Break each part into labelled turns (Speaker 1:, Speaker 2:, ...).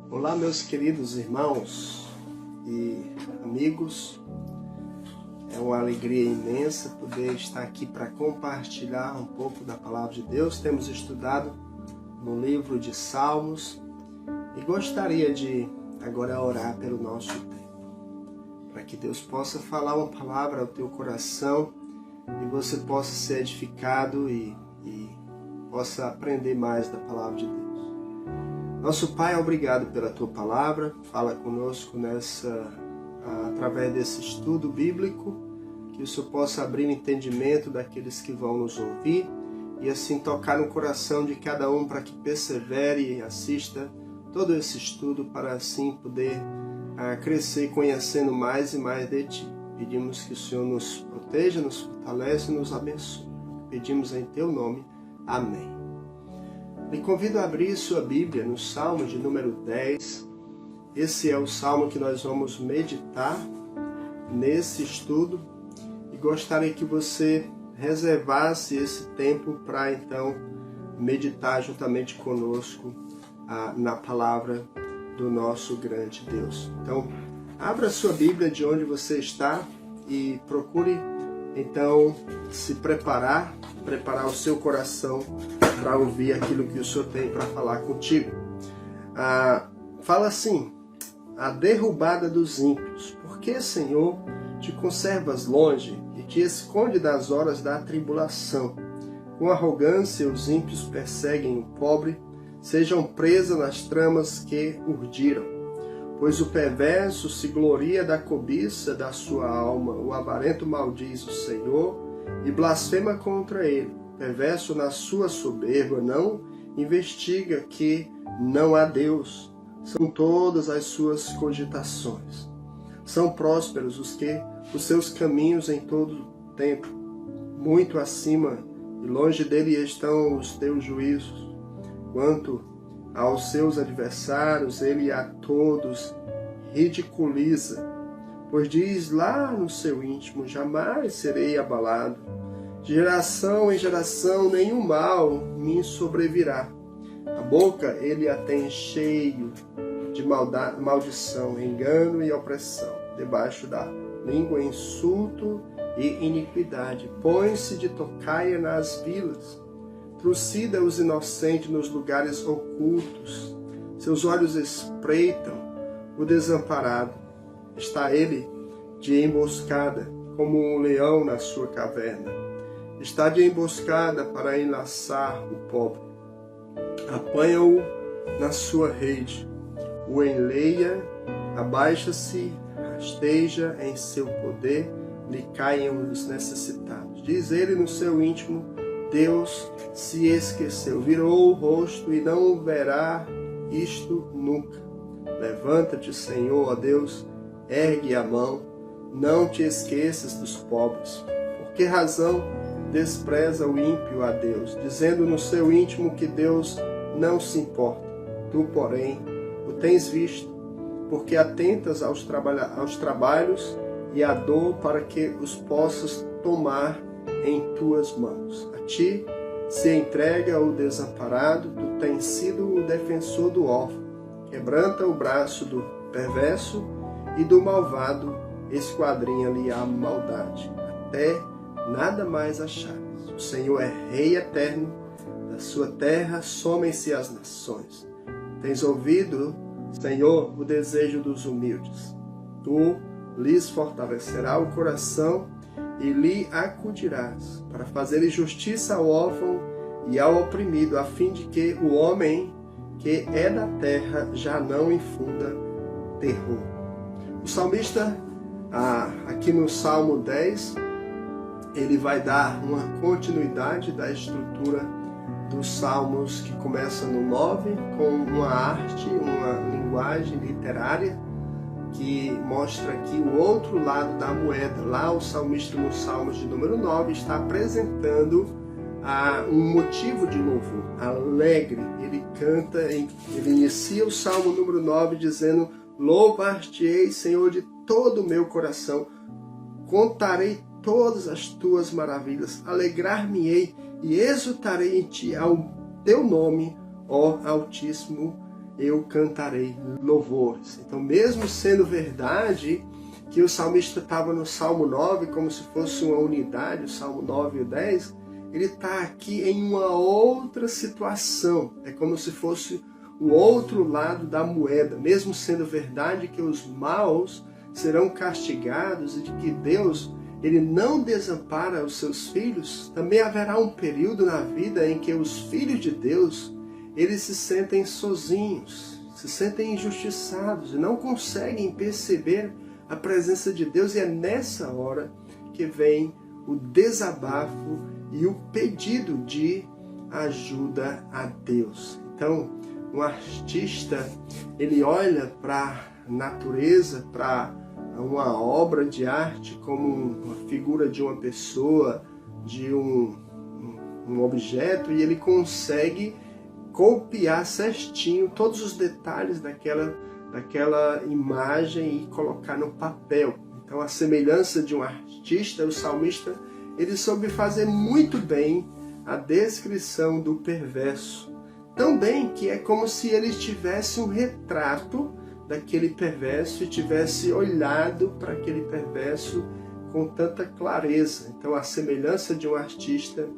Speaker 1: Olá, meus queridos irmãos e amigos. É uma alegria imensa poder estar aqui para compartilhar um pouco da palavra de Deus. Temos estudado no livro de Salmos e gostaria de agora orar pelo nosso tempo, para que Deus possa falar uma palavra ao teu coração e você possa ser edificado e possa aprender mais da palavra de Deus. Nosso Pai, obrigado pela Tua Palavra. Fala conosco através desse estudo bíblico, que o Senhor possa abrir o entendimento daqueles que vão nos ouvir e assim tocar no coração de cada um para que persevere e assista todo esse estudo para assim poder crescer conhecendo mais e mais de Ti. Pedimos que o Senhor nos proteja, nos fortaleça e nos abençoe. Pedimos em Teu nome. Amém. Lhe convido a abrir sua Bíblia no Salmo de número 10. Esse é o Salmo que nós vamos meditar nesse estudo e gostaria que você reservasse esse tempo para então meditar juntamente conosco na palavra do nosso grande Deus. Então, abra sua Bíblia de onde você está e procure então se preparar o seu coração para ouvir aquilo que o Senhor tem para falar contigo. Fala assim: a derrubada dos ímpios. Por que, Senhor, te conservas longe e te esconde das horas da tribulação? Com arrogância os ímpios perseguem o pobre, sejam presas nas tramas que urdiram. Pois o perverso se gloria da cobiça da sua alma, o avarento maldiz o Senhor e blasfema contra ele. O perverso na sua soberba não investiga que não há Deus. São todas as suas cogitações. São prósperos os seus caminhos em todo tempo. Muito acima e longe dele estão os teus juízos. Quanto aos seus adversários, ele a todos ridiculiza, pois diz lá no seu íntimo: jamais serei abalado. De geração em geração nenhum mal me sobrevirá. A boca ele a tem cheio de maldição, engano e opressão. Debaixo da língua insulto e iniquidade. Põe-se de tocaia nas vilas. Trucida os inocentes nos lugares ocultos. Seus olhos espreitam o desamparado. Está ele de emboscada, como um leão na sua caverna. Está de emboscada para enlaçar o pobre. Apanha-o na sua rede. O enleia, abaixa-se, rasteja em seu poder, lhe caem os necessitados. Diz ele no seu íntimo: Deus se esqueceu, virou o rosto e não verá isto nunca. Levanta-te, Senhor, ó Deus, ergue a mão, não te esqueças dos pobres. Por que razão despreza o ímpio a Deus, dizendo no seu íntimo que Deus não se importa? Tu, porém, o tens visto, porque atentas aos trabalhos e à dor para que os possas tomar em tuas mãos. A ti se entrega o desamparado, tu tens sido o defensor do órfão. Quebranta o braço do perverso e do malvado esquadrinha-lhe a maldade, até nada mais achares. O Senhor é Rei eterno, da sua terra somem-se as nações. Tens ouvido, Senhor, o desejo dos humildes. Tu lhes fortalecerás o coração e lhe acudirás, para fazer justiça ao órfão e ao oprimido, a fim de que o homem que é da terra já não infunda terror. O salmista, aqui no Salmo 10, ele vai dar uma continuidade da estrutura dos salmos que começa no 9, com uma arte, uma linguagem literária, que mostra aqui o outro lado da moeda. Lá o salmista no Salmo de número 9 está apresentando um motivo de louvor, alegre. Ele canta, ele inicia o Salmo número 9 dizendo: louvar-te-ei, Senhor, de todo o meu coração, contarei todas as tuas maravilhas, alegrar-me-ei e exultarei em ti, ao teu nome, ó Altíssimo eu cantarei louvores. Então, mesmo sendo verdade que o salmista estava no Salmo 9 como se fosse uma unidade, o Salmo 9 e o 10, ele está aqui em uma outra situação. É como se fosse o outro lado da moeda. Mesmo sendo verdade que os maus serão castigados e de que Deus ele não desampara os seus filhos, também haverá um período na vida em que os filhos de Deus eles se sentem sozinhos, se sentem injustiçados e não conseguem perceber a presença de Deus. E é nessa hora que vem o desabafo e o pedido de ajuda a Deus. Então, um artista, ele olha para a natureza, para uma obra de arte como uma figura de uma pessoa, de um objeto, e ele consegue copiar certinho todos os detalhes daquela imagem e colocar no papel. Então, a semelhança de um artista, o salmista, ele soube fazer muito bem a descrição do perverso. Tão bem que é como se ele tivesse um retrato daquele perverso e tivesse olhado para aquele perverso com tanta clareza. Então, a semelhança de um artista,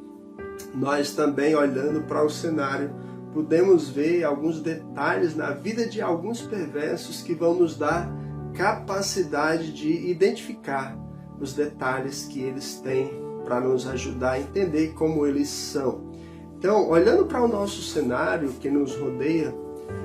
Speaker 1: nós também, olhando para o cenário, podemos ver alguns detalhes na vida de alguns perversos que vão nos dar capacidade de identificar os detalhes que eles têm para nos ajudar a entender como eles são. Então, olhando para o nosso cenário que nos rodeia,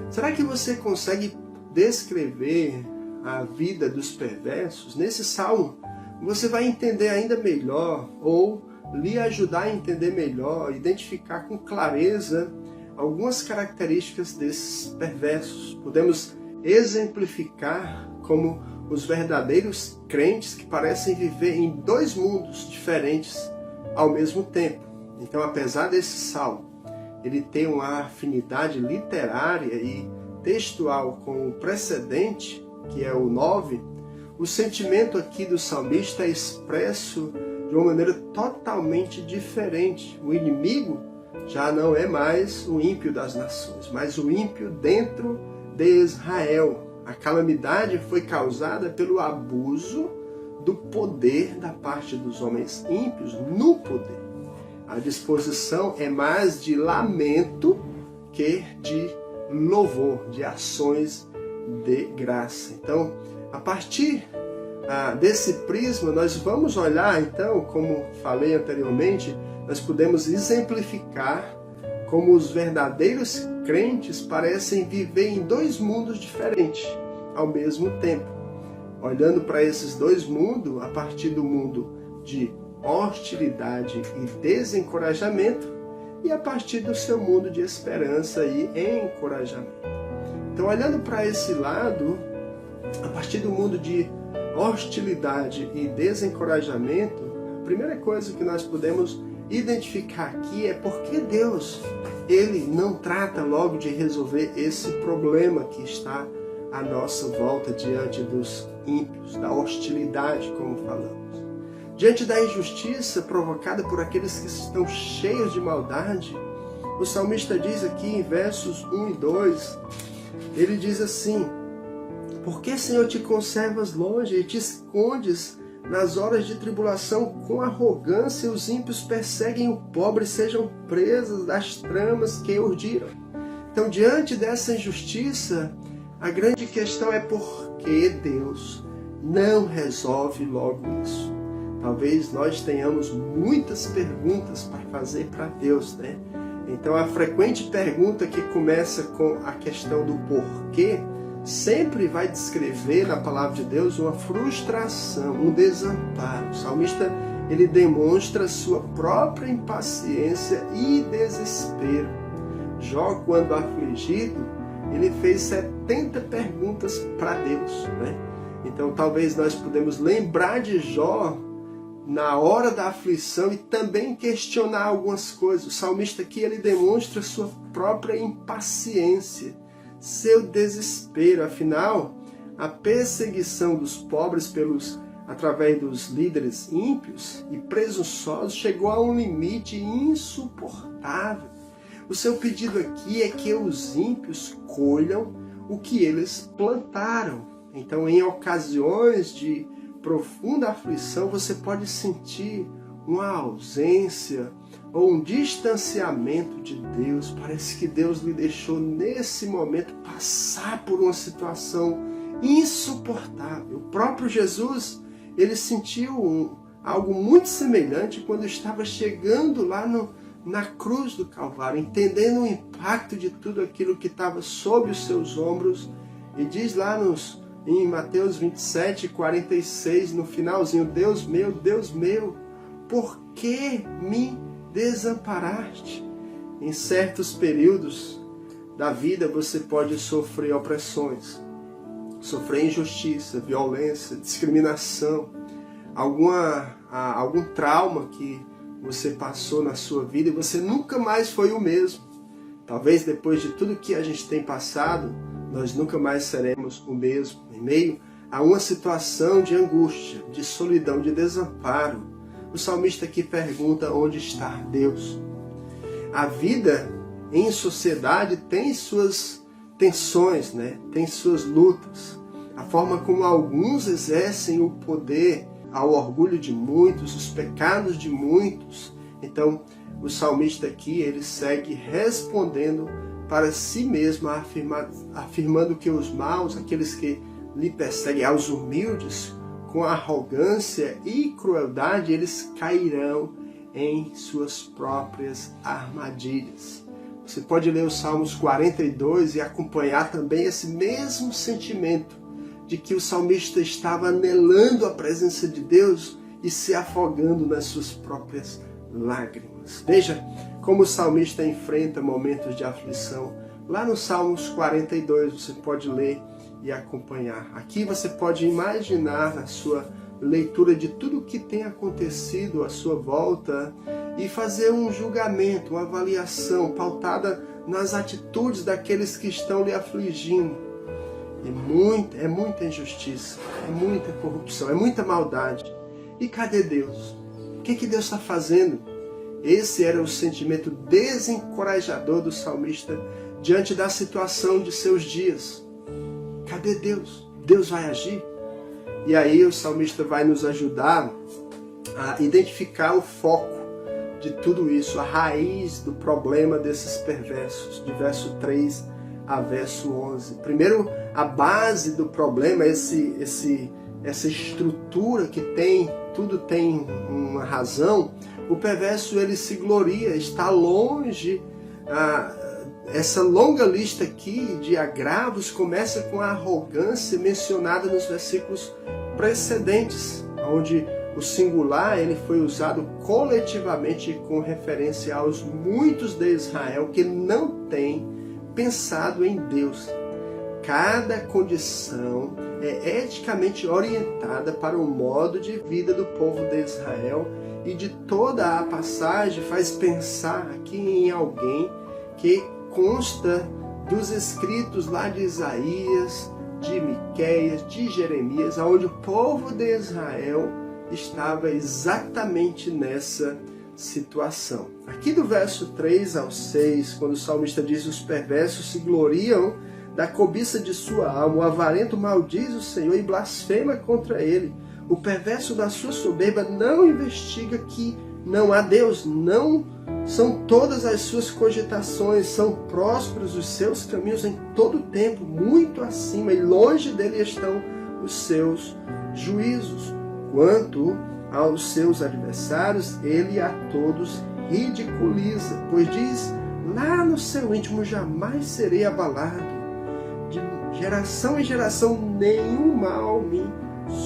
Speaker 1: será que você consegue descrever a vida dos perversos? Nesse salmo, você vai entender ainda melhor, ou lhe ajudar a entender melhor, identificar com clareza algumas características desses perversos. Podemos exemplificar como os verdadeiros crentes que parecem viver em dois mundos diferentes ao mesmo tempo. Então, apesar desse salmo ele ter uma afinidade literária e textual com o precedente, que é o 9, o sentimento aqui do salmista é expresso de uma maneira totalmente diferente. O inimigo já não é mais o ímpio das nações, mas o ímpio dentro de Israel. A calamidade foi causada pelo abuso do poder da parte dos homens ímpios no poder. A disposição é mais de lamento que de louvor, de ações de graça. Então, a partir desse prisma, nós vamos olhar, então, como falei anteriormente, nós podemos exemplificar como os verdadeiros crentes parecem viver em dois mundos diferentes ao mesmo tempo. Olhando para esses dois mundos, a partir do mundo de hostilidade e desencorajamento, e a partir do seu mundo de esperança e encorajamento. Então, olhando para esse lado, a partir do mundo de hostilidade e desencorajamento, a primeira coisa que nós podemos identificar aqui é porque Deus, ele não trata logo de resolver esse problema que está à nossa volta diante dos ímpios, da hostilidade, como falamos. Diante da injustiça provocada por aqueles que estão cheios de maldade, o salmista diz aqui em versos 1 e 2, ele diz assim: por que, Senhor, te conservas longe e te escondes nas horas de tribulação? Com arrogância os ímpios perseguem o pobre, sejam presas das tramas que urdiram. Então, diante dessa injustiça, a grande questão é por que Deus não resolve logo isso. Talvez nós tenhamos muitas perguntas para fazer para Deus, né? Então, a frequente pergunta que começa com a questão do porquê sempre vai descrever na palavra de Deus uma frustração, um desamparo. O salmista, ele demonstra sua própria impaciência e desespero. Jó, quando afligido, ele fez 70 perguntas para Deus, né? Então, talvez nós podemos lembrar de Jó na hora da aflição e também questionar algumas coisas. O salmista aqui, ele demonstra sua própria impaciência, seu desespero. Afinal, a perseguição dos pobres através dos líderes ímpios e presunçosos chegou a um limite insuportável. O seu pedido aqui é que os ímpios colham o que eles plantaram. Então, em ocasiões de profunda aflição, você pode sentir uma ausência ou um distanciamento de Deus. Parece que Deus lhe deixou nesse momento passar por uma situação insuportável. O próprio Jesus, ele sentiu algo muito semelhante quando estava chegando lá na cruz do Calvário, entendendo o impacto de tudo aquilo que estava sob os seus ombros. E diz lá em Mateus 27, 46, no finalzinho: Deus meu, por que me desamparaste? Em certos períodos da vida você pode sofrer opressões, sofrer injustiça, violência, discriminação, algum trauma que você passou na sua vida e você nunca mais foi o mesmo. Talvez depois de tudo que a gente tem passado, nós nunca mais seremos o mesmo. Em meio a uma situação de angústia, de solidão, de desamparo, o salmista aqui pergunta: onde está Deus? A vida em sociedade tem suas tensões, né? Tem suas lutas. A forma como alguns exercem o poder ao orgulho de muitos, os pecados de muitos. Então, o salmista aqui, ele segue respondendo para si mesmo, afirmando que os maus, aqueles que lhe perseguem, aos humildes, com arrogância e crueldade, eles cairão em suas próprias armadilhas. Você pode ler os Salmos 42 e acompanhar também esse mesmo sentimento de que o salmista estava anelando a presença de Deus e se afogando nas suas próprias lágrimas. Veja como o salmista enfrenta momentos de aflição. Lá no Salmos 42 você pode ler e acompanhar. Aqui você pode imaginar na sua leitura de tudo o que tem acontecido à sua volta e fazer um julgamento, uma avaliação pautada nas atitudes daqueles que estão lhe afligindo. É muita injustiça, é muita corrupção, é muita maldade. E cadê Deus? O que Deus está fazendo? Esse era o sentimento desencorajador do salmista diante da situação de seus dias. Cadê Deus? Deus vai agir? E aí o salmista vai nos ajudar a identificar o foco de tudo isso, a raiz do problema desses perversos, de verso 3 a verso 11. Primeiro, a base do problema, essa estrutura que tudo tem uma razão. O perverso, ele se gloria, está longe. Essa longa lista aqui de agravos começa com a arrogância mencionada nos versículos precedentes, onde o singular ele foi usado coletivamente com referência aos muitos de Israel que não têm pensado em Deus. Cada condição é eticamente orientada para o modo de vida do povo de Israel, e de toda a passagem faz pensar aqui em alguém que consta dos escritos lá de Isaías, de Miqueias, de Jeremias, onde o povo de Israel estava exatamente nessa situação. Aqui do verso 3 ao 6, quando o salmista diz: os perversos se gloriam da cobiça de sua alma, o avarento maldiz o Senhor e blasfema contra ele. O perverso da sua soberba não investiga que não há Deus, não são todas as suas cogitações, são prósperos os seus caminhos em todo o tempo, muito acima, e longe dele estão os seus juízos. Quanto aos seus adversários, ele a todos ridiculiza, pois diz lá no seu íntimo: jamais serei abalado, de geração em geração nenhum mal me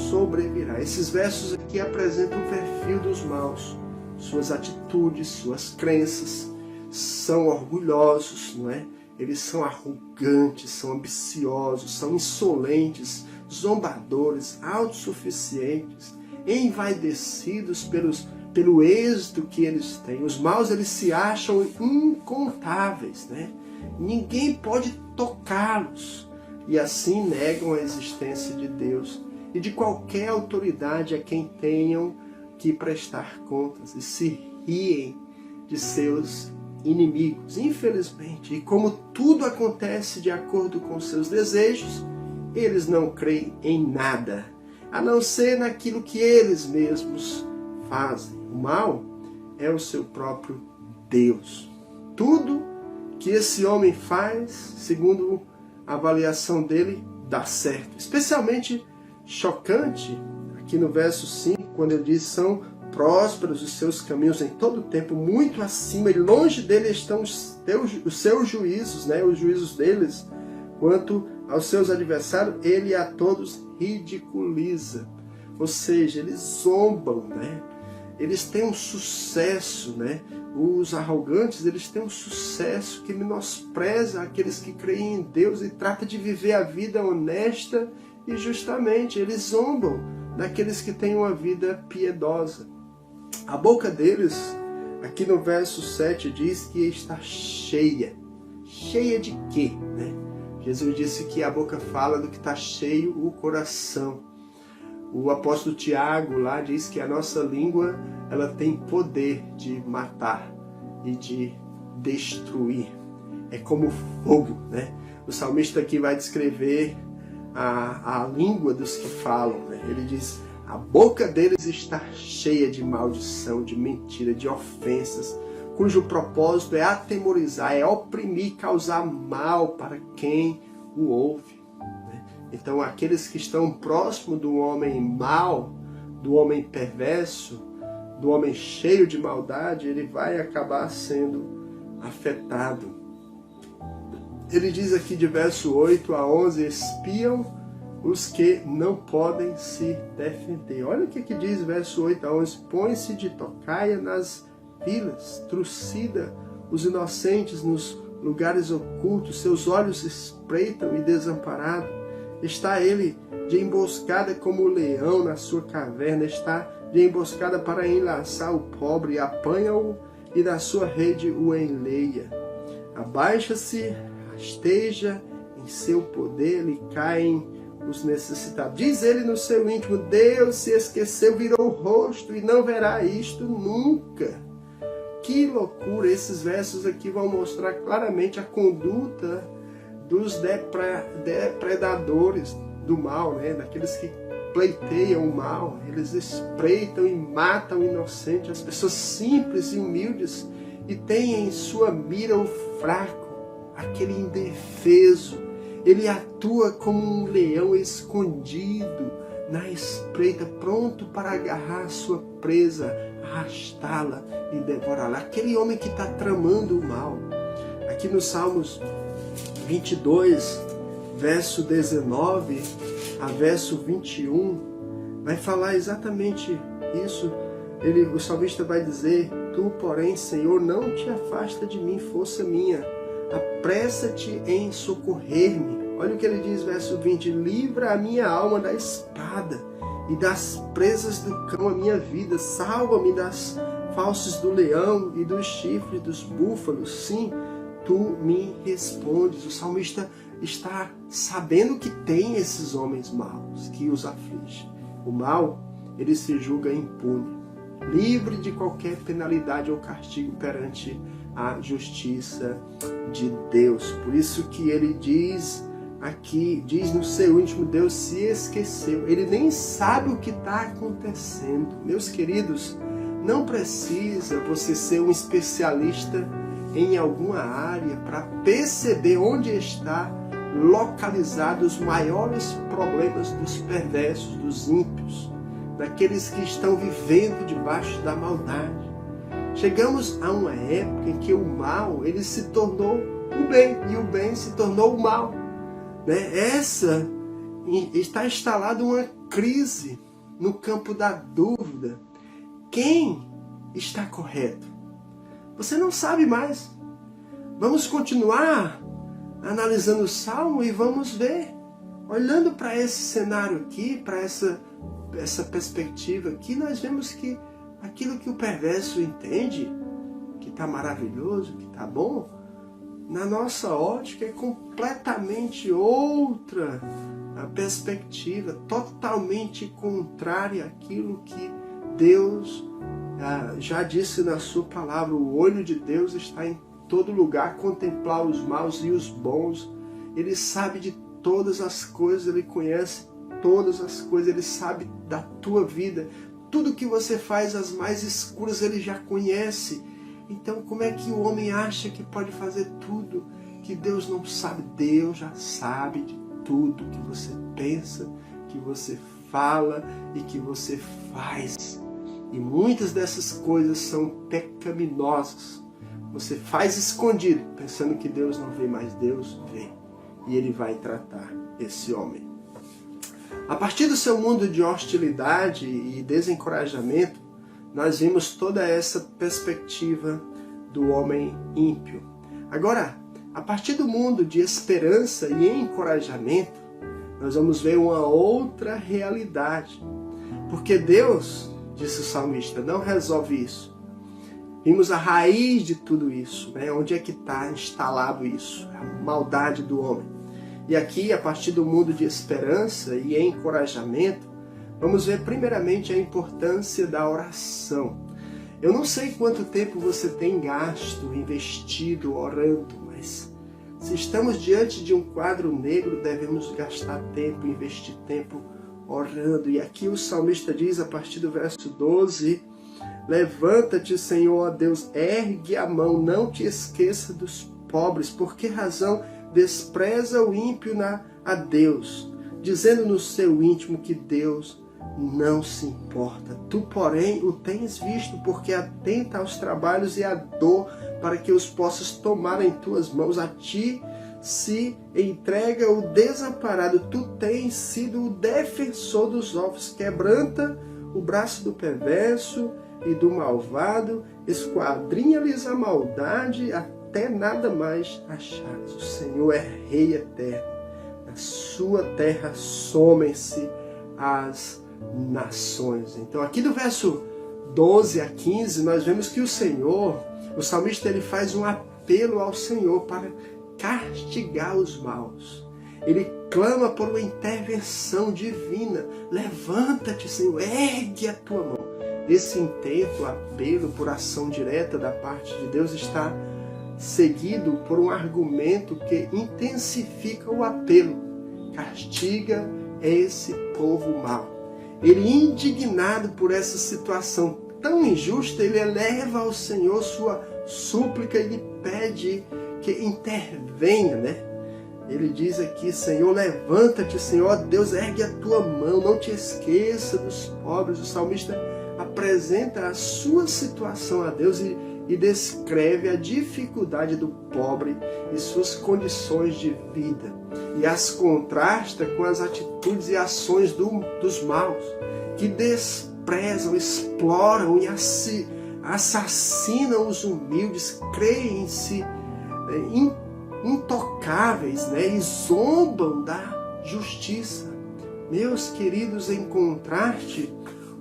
Speaker 1: sobrevirá. Esses versos aqui apresentam o perfil dos maus, suas atitudes, suas crenças. São orgulhosos, não é? Eles são arrogantes, são ambiciosos, são insolentes, zombadores, autossuficientes, envaidecidos pelo êxito que eles têm. Os maus, eles se acham incontáveis, né? Ninguém pode tocá-los, e assim negam a existência de Deus e de qualquer autoridade a quem tenham que prestar contas, e se riem de seus inimigos, infelizmente. E como tudo acontece de acordo com seus desejos, eles não creem em nada, a não ser naquilo que eles mesmos fazem. O mal é o seu próprio Deus. Tudo que esse homem faz, segundo a avaliação dele, dá certo. Especialmente chocante, aqui no verso 5, quando ele diz: são prósperos os seus caminhos em todo o tempo, muito acima, e longe dele estão os seus juízos, né? Os juízos deles. Quanto aos seus adversários, ele a todos ridiculiza. Ou seja, eles zombam, né? Eles têm um sucesso, né? Os arrogantes, eles têm um sucesso que menospreza aqueles que creem em Deus e trata de viver a vida honesta e justamente. Eles zombam daqueles que têm uma vida piedosa. A boca deles, aqui no verso 7, diz que está cheia. Cheia de quê, né? Jesus disse que a boca fala do que está cheio o coração. O apóstolo Tiago lá diz que a nossa língua, ela tem poder de matar e de destruir. É como fogo, né? O salmista aqui vai descrever a língua dos que falam, né? Ele diz: a boca deles está cheia de maldição, de mentira, de ofensas, cujo propósito é atemorizar, é oprimir, causar mal para quem o ouve. Então, aqueles que estão próximos do homem mau, do homem perverso, do homem cheio de maldade, ele vai acabar sendo afetado. Ele diz aqui de verso 8 a 11, espiam os que não podem se defender. Olha o que diz verso 8 a 11, põe-se de tocaia nas vilas, trucida os inocentes nos lugares ocultos, seus olhos espreitam e desamparado. Está ele de emboscada como o leão na sua caverna, está de emboscada para enlaçar o pobre, apanha-o e da sua rede o enleia. Abaixa-se, rasteja em seu poder, lhe caem os necessitados. Diz ele no seu íntimo: Deus se esqueceu, virou o rosto e não verá isto nunca. Que loucura! Esses versos aqui vão mostrar claramente a conduta dos depredadores do mal, né? Daqueles que pleiteiam o mal. Eles espreitam e matam o inocente, as pessoas simples e humildes, e têm em sua mira o fraco, aquele indefeso. Ele atua como um leão escondido na espreita, pronto para agarrar a sua presa, arrastá-la e devorá-la. Aquele homem que está tramando o mal. Aqui nos Salmos 22, verso 19 a verso 21, vai falar exatamente isso. O salmista vai dizer: Tu, porém, Senhor, não te afasta de mim, força minha, apressa-te em socorrer-me. Olha o que ele diz, verso 20: Livra a minha alma da espada e das presas do cão a minha vida, salva-me das fauces do leão e dos chifres dos búfalos. Sim, tu me respondes. O salmista está sabendo que tem esses homens maus que os afligem. O mal, ele se julga impune, livre de qualquer penalidade ou castigo perante a justiça de Deus. Por isso que ele diz aqui, diz no seu íntimo: Deus se esqueceu. Ele nem sabe o que está acontecendo. Meus queridos, não precisa você ser um especialista em alguma área para perceber onde está localizado os maiores problemas dos perversos, dos ímpios, daqueles que estão vivendo debaixo da maldade. Chegamos a uma época em que o mal, ele se tornou o bem e o bem se tornou o mal, né? Está instalada uma crise no campo da dúvida. Quem está correto? Você não sabe mais. Vamos continuar analisando o Salmo e vamos ver, olhando para esse cenário aqui, para essa perspectiva aqui, nós vemos que aquilo que o perverso entende, que está maravilhoso, que está bom, na nossa ótica é completamente outra a perspectiva, totalmente contrária àquilo que Deus já disse na sua palavra. O olho de Deus está em todo lugar, contemplar os maus e os bons. Ele sabe de todas as coisas, Ele conhece todas as coisas, Ele sabe da tua vida. Tudo que você faz, as mais escuras, Ele já conhece. Então como é que o homem acha que pode fazer tudo que Deus não sabe? Deus já sabe de tudo que você pensa, que você fala e que você faz. E muitas dessas coisas são pecaminosas. Você faz escondido, pensando que Deus não vê, mas Deus vê. E Ele vai tratar esse homem. A partir do seu mundo de hostilidade e desencorajamento, nós vimos toda essa perspectiva do homem ímpio. Agora, a partir do mundo de esperança e encorajamento, nós vamos ver uma outra realidade. Porque Deus, disse o salmista, não resolve isso. Vimos a raiz de tudo isso, né? Onde é que está instalado isso? A maldade do homem. E aqui, a partir do mundo de esperança e encorajamento, vamos ver primeiramente a importância da oração. Eu não sei quanto tempo você tem gasto, investido, orando, mas se estamos diante de um quadro negro, devemos gastar tempo, investir tempo orando. E aqui o salmista diz, a partir do verso 12, levanta-te, Senhor, ó Deus, ergue a mão, não te esqueça dos pobres. Por que razão despreza o ímpio a Deus, dizendo no seu íntimo que Deus não se importa? Tu, porém, o tens visto, porque atenta aos trabalhos e à dor, para que os possas tomar em tuas mãos. A ti se entrega o desamparado. Tu tens sido o defensor dos órfãos. Quebranta o braço do perverso e do malvado, esquadrinha-lhes a maldade, até nada mais achares. O Senhor é Rei eterno. Na sua terra somem-se as nações. Então aqui do verso 12 a 15, nós vemos que o Senhor, o salmista, ele faz um apelo ao Senhor para castigar os maus. Ele clama por uma intervenção divina. Levanta-te, Senhor, ergue a tua mão. Esse intento, apelo por ação direta da parte de Deus está seguido por um argumento que intensifica o apelo. Castiga esse povo mau. Ele, indignado por essa situação tão injusta, ele eleva ao Senhor sua súplica e lhe pede que intervenha, né? Ele diz aqui, Senhor, levanta-te, Senhor, Deus, ergue a tua mão, não te esqueça dos pobres. O salmista apresenta a sua situação a Deus e descreve a dificuldade do pobre e suas condições de vida. E as contrasta com as atitudes e ações dos maus, que desprezam, exploram e assassinam os humildes, creem-se intocáveis, né? E zombam da justiça. Meus queridos, em contraste,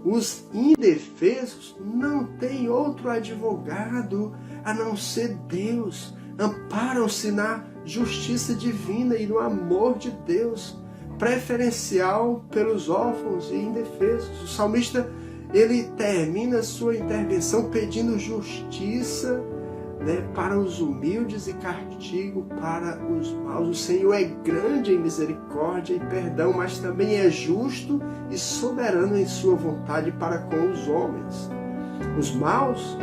Speaker 1: os indefesos não têm outro advogado a não ser Deus. Amparam-se na justiça divina e no amor de Deus, preferencial pelos órfãos e indefesos. O salmista, ele termina sua intervenção pedindo justiça, né, para os humildes e castigo para os maus. O Senhor é grande em misericórdia e perdão, mas também é justo e soberano em sua vontade para com os homens. Os maus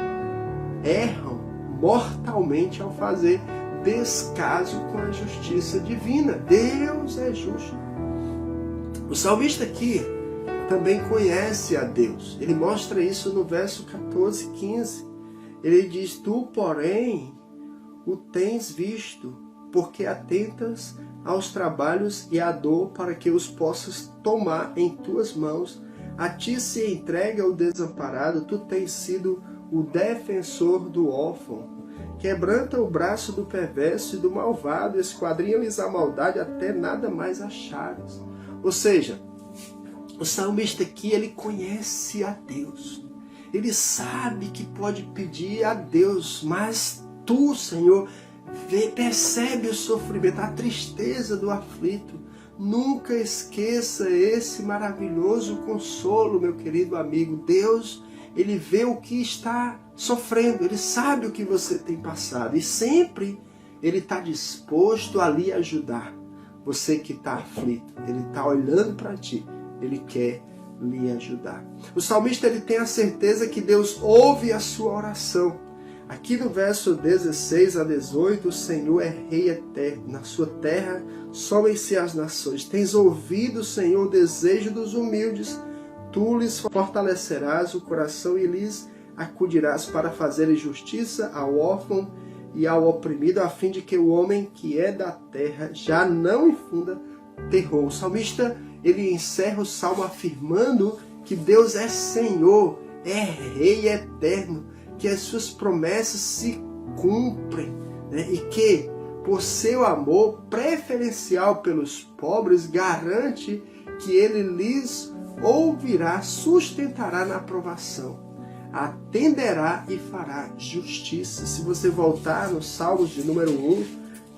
Speaker 1: erram mortalmente ao fazer descaso com a justiça divina. Deus é justo. O salmista aqui também conhece a Deus. Ele mostra isso no verso 14 e 15. Ele diz, tu, porém, o tens visto, porque atentas aos trabalhos e à dor, para que os possas tomar em tuas mãos. A ti se entrega o desamparado, tu tens sido o defensor do órfão. Quebranta o braço do perverso e do malvado, esquadrinha-lhes a maldade, até nada mais achares. Ou seja, o salmista aqui, ele conhece a Deus. Ele sabe que pode pedir a Deus, mas tu, Senhor, percebe o sofrimento, a tristeza do aflito. Nunca esqueça esse maravilhoso consolo, meu querido amigo. Deus ele vê o que está sofrendo, ele sabe o que você tem passado e sempre ele está disposto a lhe ajudar. Você que está aflito, ele está olhando para ti, ele quer lhe ajudar. O salmista ele tem a certeza que Deus ouve a sua oração. Aqui no verso 16 a 18, o Senhor é Rei eterno. Na sua terra somem-se as nações. Tens ouvido, Senhor, o desejo dos humildes. Tu lhes fortalecerás o coração e lhes acudirás para fazer justiça ao órfão e ao oprimido, a fim de que o homem que é da terra já não infunda terror. O salmista ele encerra o salmo afirmando que Deus é Senhor, é Rei eterno, que as suas promessas se cumprem, né? E que, por seu amor preferencial pelos pobres, garante que ele lhes ouvirá, sustentará na provação, atenderá e fará justiça. Se você voltar nos Salmos de número 1,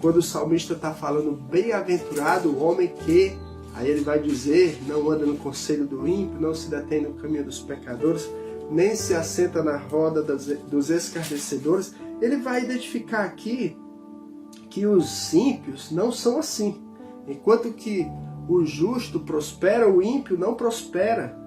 Speaker 1: quando o salmista está falando bem-aventurado o homem que, aí ele vai dizer, não anda no conselho do ímpio, não se detém no caminho dos pecadores, nem se assenta na roda dos escarnecedores. Ele vai identificar aqui que os ímpios não são assim. Enquanto que o justo prospera, o ímpio não prospera.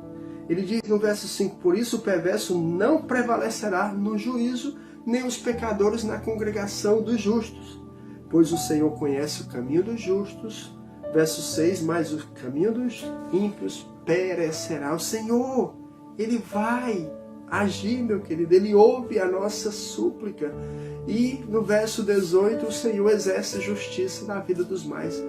Speaker 1: Ele diz no verso 5, por isso o perverso não prevalecerá no juízo, nem os pecadores na congregação dos justos. Pois o Senhor conhece o caminho dos justos. Verso 6, mas o caminho dos ímpios perecerá. O Senhor, ele vai agir, meu querido, ele ouve a nossa súplica. E no verso 18, o Senhor exerce justiça na vida dos mais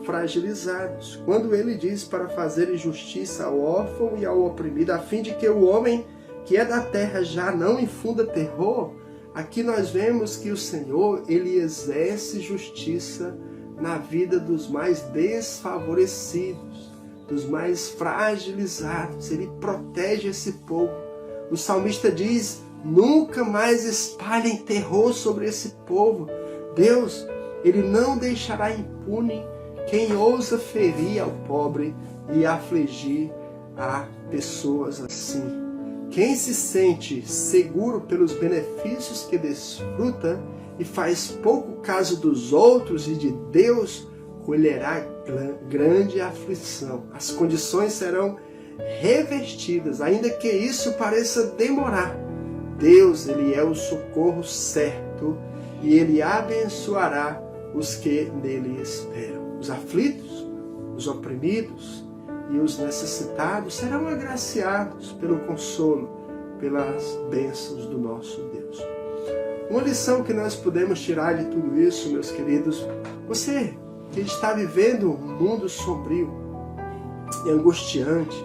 Speaker 1: fragilizados. Quando ele diz para fazer justiça ao órfão e ao oprimido, a fim de que o homem que é da terra já não infunda terror, aqui nós vemos que o Senhor, ele exerce justiça na vida dos mais desfavorecidos, dos mais fragilizados. Ele protege esse povo. O salmista diz, nunca mais espalhem terror sobre esse povo. Deus, ele não deixará impune quem ousa ferir ao pobre e afligir a pessoas assim. Quem se sente seguro pelos benefícios que desfruta e faz pouco caso dos outros e de Deus, colherá grande aflição. As condições serão revestidas, ainda que isso pareça demorar. Deus, ele é o socorro certo e ele abençoará os que nele esperam. Os aflitos, os oprimidos e os necessitados serão agraciados pelo consolo, pelas bênçãos do nosso Deus. Uma lição que nós podemos tirar de tudo isso, meus queridos, você que está vivendo um mundo sombrio e angustiante,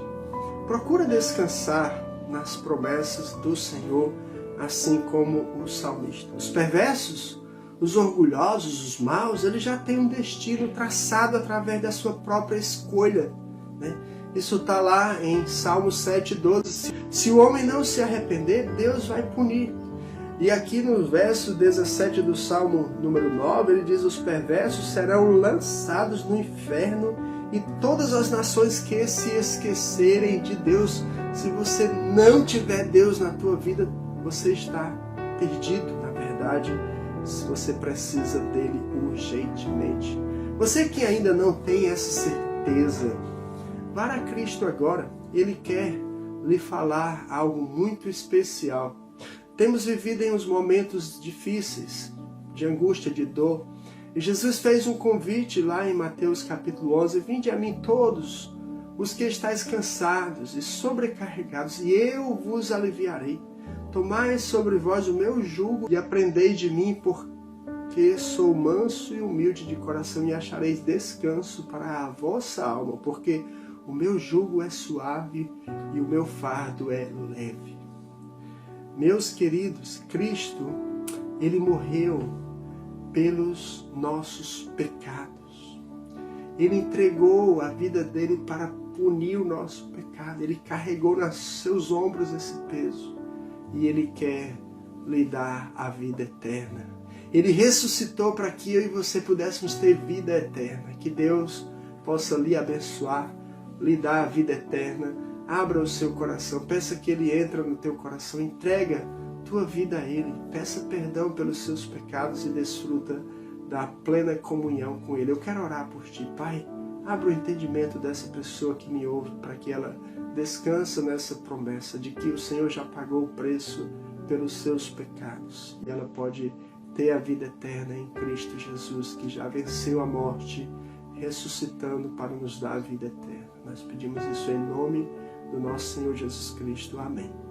Speaker 1: procura descansar nas promessas do Senhor, assim como o salmista. Os perversos, os orgulhosos, os maus, eles já têm um destino traçado através da sua própria escolha, né? Isso está lá em Salmo 7,12. Se o homem não se arrepender, Deus vai punir. E aqui no verso 17 do Salmo número 9, ele diz, os perversos serão lançados no inferno e todas as nações que se esquecerem de Deus. Se você não tiver Deus na tua vida, você está perdido, na verdade. Se você precisa dele urgentemente. Você que ainda não tem essa certeza, vá a Cristo agora. Ele quer lhe falar algo muito especial. Temos vivido em uns momentos difíceis, de angústia, de dor. E Jesus fez um convite lá em Mateus capítulo 11. Vinde a mim todos os que estáis cansados e sobrecarregados, e eu vos aliviarei. Tomai sobre vós o meu jugo e aprendei de mim, porque sou manso e humilde de coração, e achareis descanso para a vossa alma, porque o meu jugo é suave e o meu fardo é leve. Meus queridos, Cristo, ele morreu pelos nossos pecados. Ele entregou a vida dele para punir o nosso pecado. Ele carregou nos seus ombros esse peso. E ele quer lhe dar a vida eterna. Ele ressuscitou para que eu e você pudéssemos ter vida eterna. Que Deus possa lhe abençoar, lhe dar a vida eterna, Abra o seu coração, peça que Ele entre no teu coração, entrega tua vida a Ele, peça perdão pelos seus pecados e desfruta da plena comunhão com Ele. Eu quero orar por ti, Pai. Abra o entendimento dessa pessoa que me ouve para que ela descanse nessa promessa de que o Senhor já pagou o preço pelos seus pecados. E ela pode ter a vida eterna em Cristo Jesus, que já venceu a morte, ressuscitando para nos dar a vida eterna. Nós pedimos isso em nome do nosso Senhor Jesus Cristo. Amém.